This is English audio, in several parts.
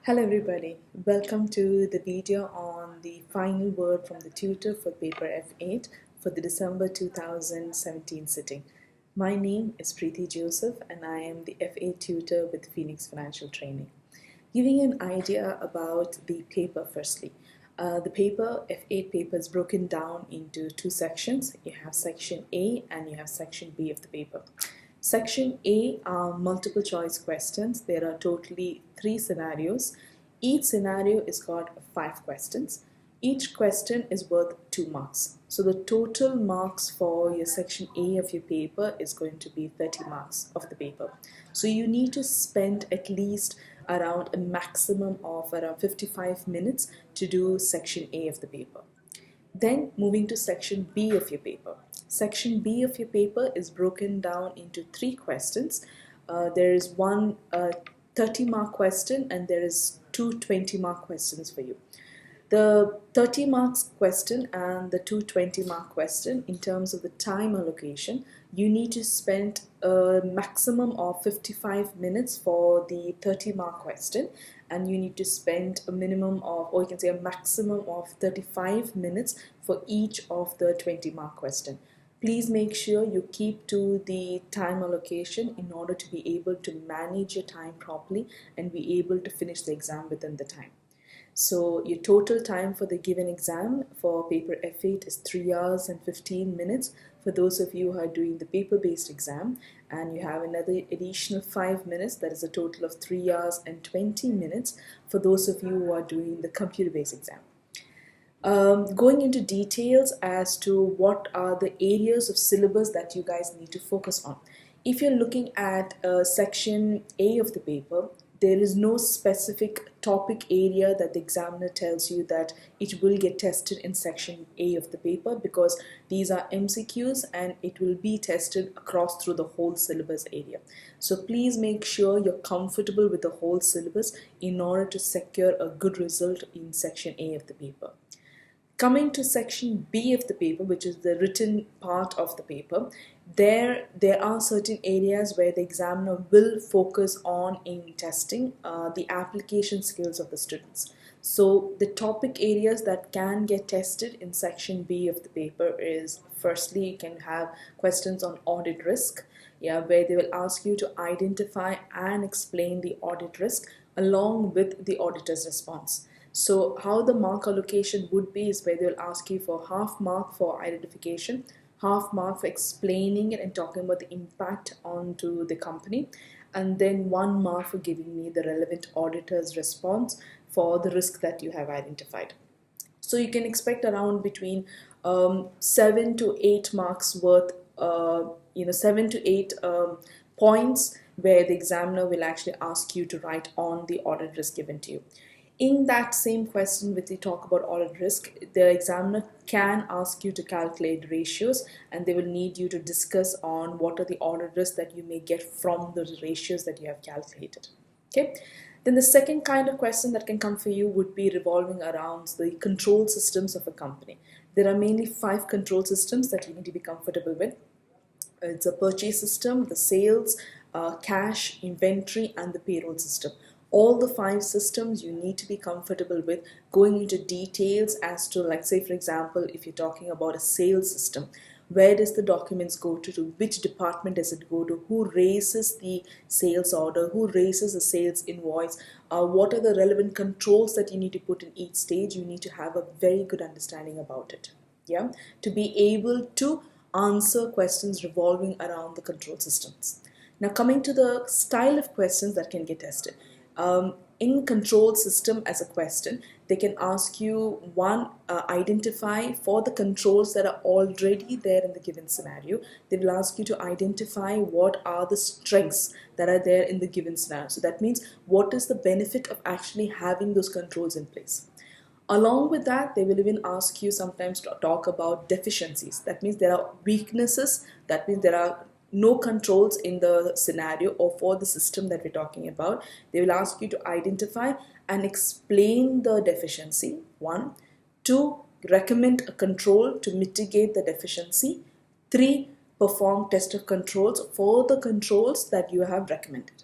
Hello everybody, welcome to the video on the final word from the tutor for paper F8 for the December 2017 sitting. My name is Preethy Joseph and I am the F8 tutor with Phoenix Financial Training. Giving you an idea about the paper firstly. The paper, F8 paper, is broken down into two sections. You have section A and you have section B of the paper. Section A are multiple choice questions. There are totally 3 scenarios. Each scenario is got 5 questions. Each question is worth 2 marks. So the total marks for your section A of your paper is going to be 30 marks of the paper. So you need to spend at least around a maximum of around 55 minutes to do section A of the paper. Then moving to section B of your paper. Section B of your paper is broken down into 3 questions. There is one 30-mark question and there is 2 20-mark questions for you. The 30 marks question and the 20-mark question, in terms of the time allocation, you need to spend a maximum of 55 minutes for the 30-mark question, and you need to spend a minimum of, or you can say a maximum of 35 minutes for each of the 20-mark question. Please make sure you keep to the time allocation in order to be able to manage your time properly and be able to finish the exam within the time. So your total time for the given exam for paper F8 is 3 hours and 15 minutes for those of you who are doing the paper-based exam, and you have another additional 5 minutes, that is a total of 3 hours and 20 minutes for those of you who are doing the computer-based exam. Going into details as to what are the areas of syllabus that you guys need to focus on. If you're looking at section A of the paper, there is no specific topic area that the examiner tells you that it will get tested in section A of the paper, because these are MCQs and it will be tested across through the whole syllabus area. So please make sure you're comfortable with the whole syllabus in order to secure a good result in section A of the paper. Coming to section B of the paper, which is the written part of the paper, there are certain areas where the examiner will focus on in testing the application skills of the students. So the topic areas that can get tested in section B of the paper is, firstly, you can have questions on audit risk, where they will ask you to identify and explain the audit risk along with the auditor's response. So how the mark allocation would be is where they will ask you for half mark for identification, half mark for explaining it and talking about the impact onto the company, and then 1 mark for giving me the relevant auditor's response for the risk that you have identified. So you can expect around between 7 to 8 marks worth, 7 to 8 points where the examiner will actually ask you to write on the audit risk given to you. In that same question, when we talk about audit risk, the examiner can ask you to calculate ratios, and they will need you to discuss on what are the audit risks that you may get from the ratios that you have calculated. Okay. Then the second kind of question that can come for you would be revolving around the control systems of a company. There are mainly 5 control systems that you need to be comfortable with. It's a purchase system, the sales, cash, inventory, and the payroll system. All the 5 systems you need to be comfortable with. Going into details as to, like, say for example, if you're talking about a sales system, where does the documents go to which department does it go to, who raises the sales order, who raises the sales invoice, what are the relevant controls that you need to put in each stage. You need to have a very good understanding about it, to be able to answer questions revolving around the control systems. Now coming to the style of questions that can get tested. In control system as a question, they can ask you identify for the controls that are already there in the given scenario. They will ask you to identify what are the strengths that are there in the given scenario. So that means what is the benefit of actually having those controls in place. Along with that, they will even ask you sometimes to talk about deficiencies. That means there are weaknesses. That means there are no controls in the scenario or for the system that we're talking about. They will ask you to identify and explain the deficiency, 1. 2, recommend a control to mitigate the deficiency. 3, perform test of controls for the controls that you have recommended.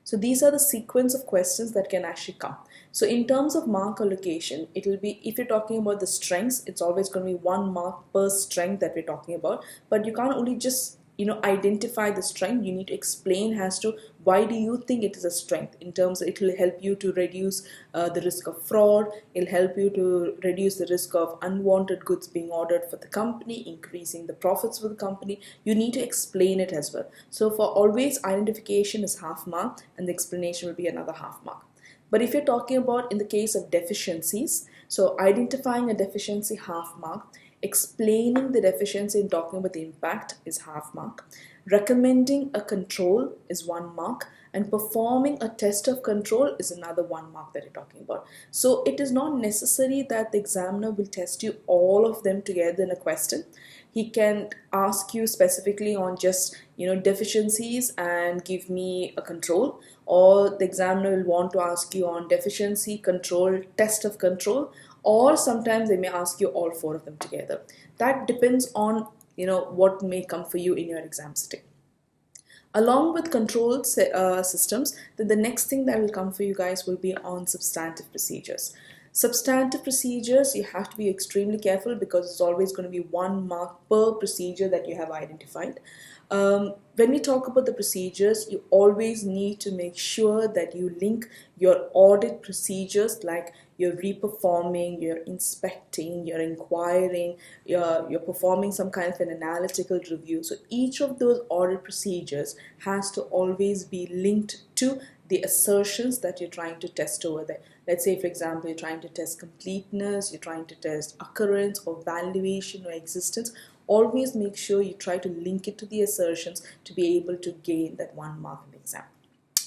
So these are the sequence of questions that can actually come. So in terms of mark allocation, it will be, if you're talking about the strengths, it's always going to be 1 mark per strength that we're talking about. But you can't only just identify the strength. You need to explain as to why do you think it is a strength. In terms of, it will help you to reduce the risk of fraud. It'll help you to reduce the risk of unwanted goods being ordered for the company, increasing the profits for the company. You need to explain it as well. So for always, identification is half mark and the explanation will be another half mark. But if you're talking about in the case of deficiencies, so identifying a deficiency, half mark. Explaining the deficiency and talking about the impact is half mark. Recommending a control is 1 mark. And performing a test of control is another 1 mark that you're talking about. So it is not necessary that the examiner will test you all of them together in a question. He can ask you specifically on just deficiencies and give me a control, or the examiner will want to ask you on deficiency, control, test of control, or sometimes they may ask you all 4 of them together. That depends on what may come for you in your exam sitting. Along with control systems, then the next thing that will come for you guys will be on substantive procedures. Substantive procedures, you have to be extremely careful because it's always going to be 1 mark per procedure that you have identified. When we talk about the procedures, you always need to make sure that you link your audit procedures, like you're reperforming, you're inspecting, you're inquiring, you're performing some kind of an analytical review. So each of those audit procedures has to always be linked to the assertions that you're trying to test over there. Let's say, for example, you're trying to test completeness, you're trying to test occurrence or valuation or existence. Always make sure you try to link it to the assertions to be able to gain that 1 mark in the exam.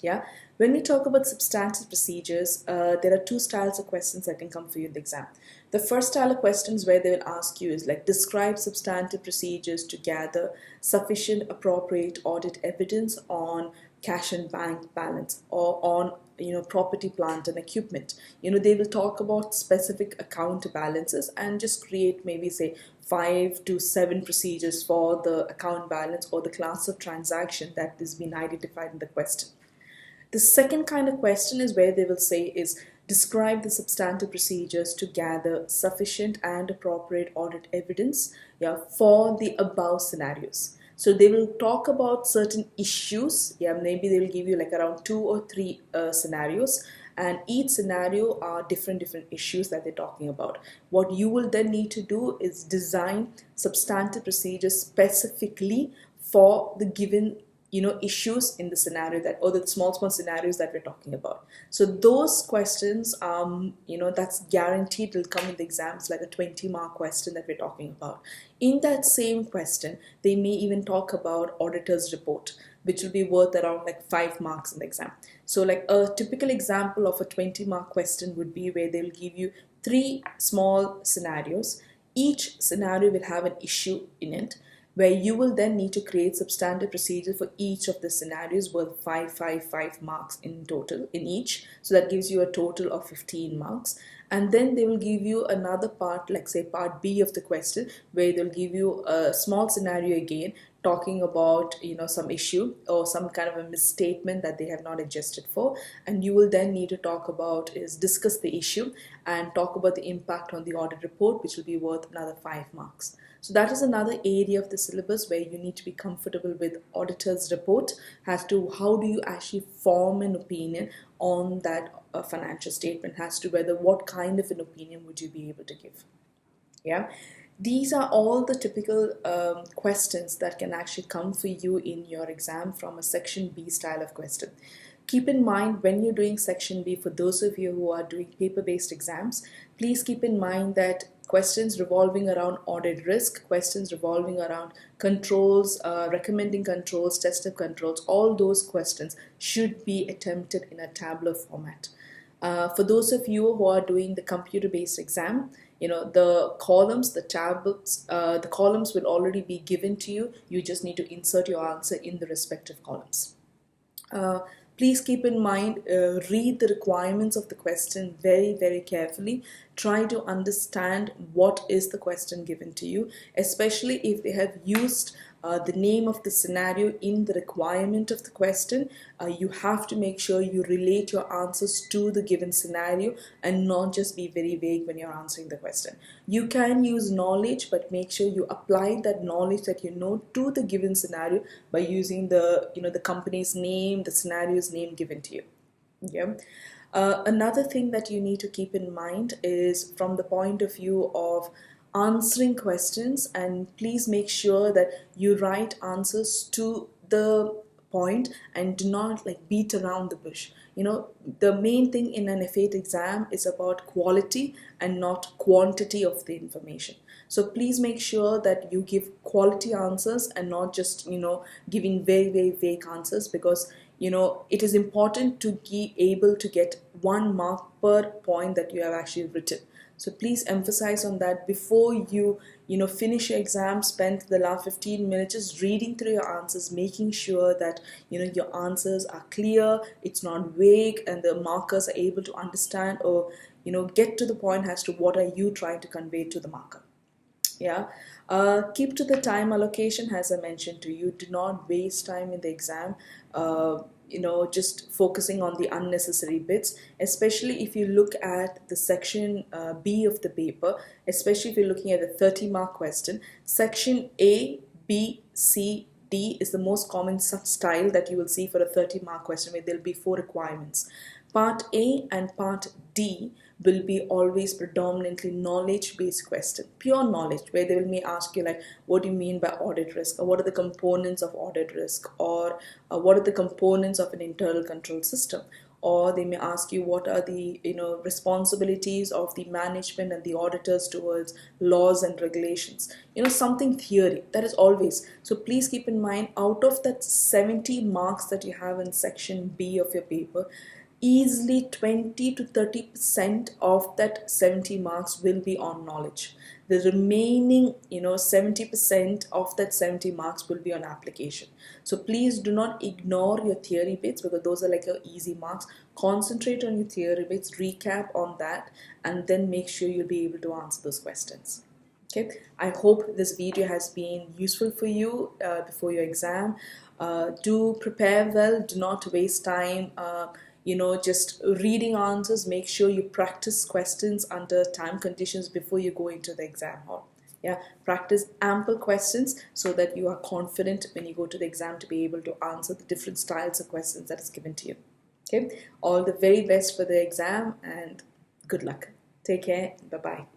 Yeah. When we talk about substantive procedures, there are 2 styles of questions that can come for you in the exam. The first style of questions where they will ask you is like, describe substantive procedures to gather sufficient appropriate audit evidence on cash and bank balance or on property, plant and equipment. They will talk about specific account balances and just create maybe say 5 to 7 procedures for the account balance or the class of transaction that has been identified in the question. The second kind of question is where they will say is, describe the substantive procedures to gather sufficient and appropriate audit evidence for the above scenarios. So they will talk about certain issues. Maybe they will give you like around 2 or 3 scenarios, and each scenario are different issues that they're talking about. What you will then need to do is design substantive procedures specifically for the given issues in the scenario that, or the small scenarios that we're talking about. So those questions, that's guaranteed will come in the exams, like a 20 mark question that we're talking about. In that same question, they may even talk about auditor's report, which will be worth around like 5 marks in the exam. So like a typical example of a 20 mark question would be where they'll give you 3 small scenarios. Each scenario will have an issue in it, where you will then need to create substantive procedure for each of the scenarios worth 5 marks in total in each. So that gives you a total of 15 marks. And then they will give you another part, like say part B of the question, where they'll give you a small scenario again, talking about some issue or some kind of a misstatement that they have not adjusted for, and you will then need to talk about is discuss the issue and talk about the impact on the audit report, which will be worth another 5 marks. So that is another area of the syllabus where you need to be comfortable with auditor's report as to how do you actually form an opinion on that financial statement, as to whether what kind of an opinion would you be able to give. Yeah. These are all the typical questions that can actually come for you in your exam from a section B style of question. Keep in mind when you're doing section B, for those of you who are doing paper-based exams, please keep in mind that questions revolving around audit risk, questions revolving around controls, recommending controls, test of controls, all those questions should be attempted in a tabular format. For those of you who are doing the computer-based exam, the columns, the tables, the columns will already be given to you. You just need to insert your answer in the respective columns. Please keep in mind, read the requirements of the question very, very carefully. Try to understand what is the question given to you, especially if they have used the name of the scenario in the requirement of the question. You have to make sure you relate your answers to the given scenario and not just be very vague when you're answering the question. You can use knowledge, but make sure you apply that knowledge that you know to the given scenario by using the company's name, the scenario's name given to you. Yeah. Another thing that you need to keep in mind is from the point of view of answering questions, and please make sure that you write answers to the point and do not like beat around the bush. The main thing in an F8 exam is about quality and not quantity of the information. So please make sure that you give quality answers and not just giving very very vague answers, because it is important to be able to get 1 mark per point that you have actually written. So please emphasize on that before you finish your exam. Spend the last 15 minutes just reading through your answers, making sure that your answers are clear, it's not vague, and the markers are able to understand or get to the point as to what are you trying to convey to the marker. Yeah. Keep to the time allocation. As I mentioned to you, do not waste time in the exam just focusing on the unnecessary bits, especially if you look at the section B of the paper, especially if you're looking at a 30-mark question. Section A, B, C, D is the most common style that you will see for a 30-mark question, where there will be 4 requirements. Part A and Part D will be always predominantly knowledge-based question, pure knowledge, where they will may ask you like, what do you mean by audit risk, or what are the components of audit risk, or what are the components of an internal control system, or they may ask you what are the responsibilities of the management and the auditors towards laws and regulations, something theory. That is always. So please keep in mind, out of that 70 marks that you have in section B of your paper, easily 20 to 30% of that 70 marks will be on knowledge. The remaining 70% of that 70 marks will be on application. So please do not ignore your theory bits, because those are like your easy marks. Concentrate on your theory bits, recap on that, and then make sure you'll be able to answer those questions. Okay, I hope this video has been useful for you before your exam. Do prepare well, do not waste time just reading answers. Make sure you practice questions under time conditions before you go into the exam hall. Yeah, practice ample questions so that you are confident when you go to the exam to be able to answer the different styles of questions that is given to you. Okay, all the very best for the exam and good luck. Take care. Bye-bye.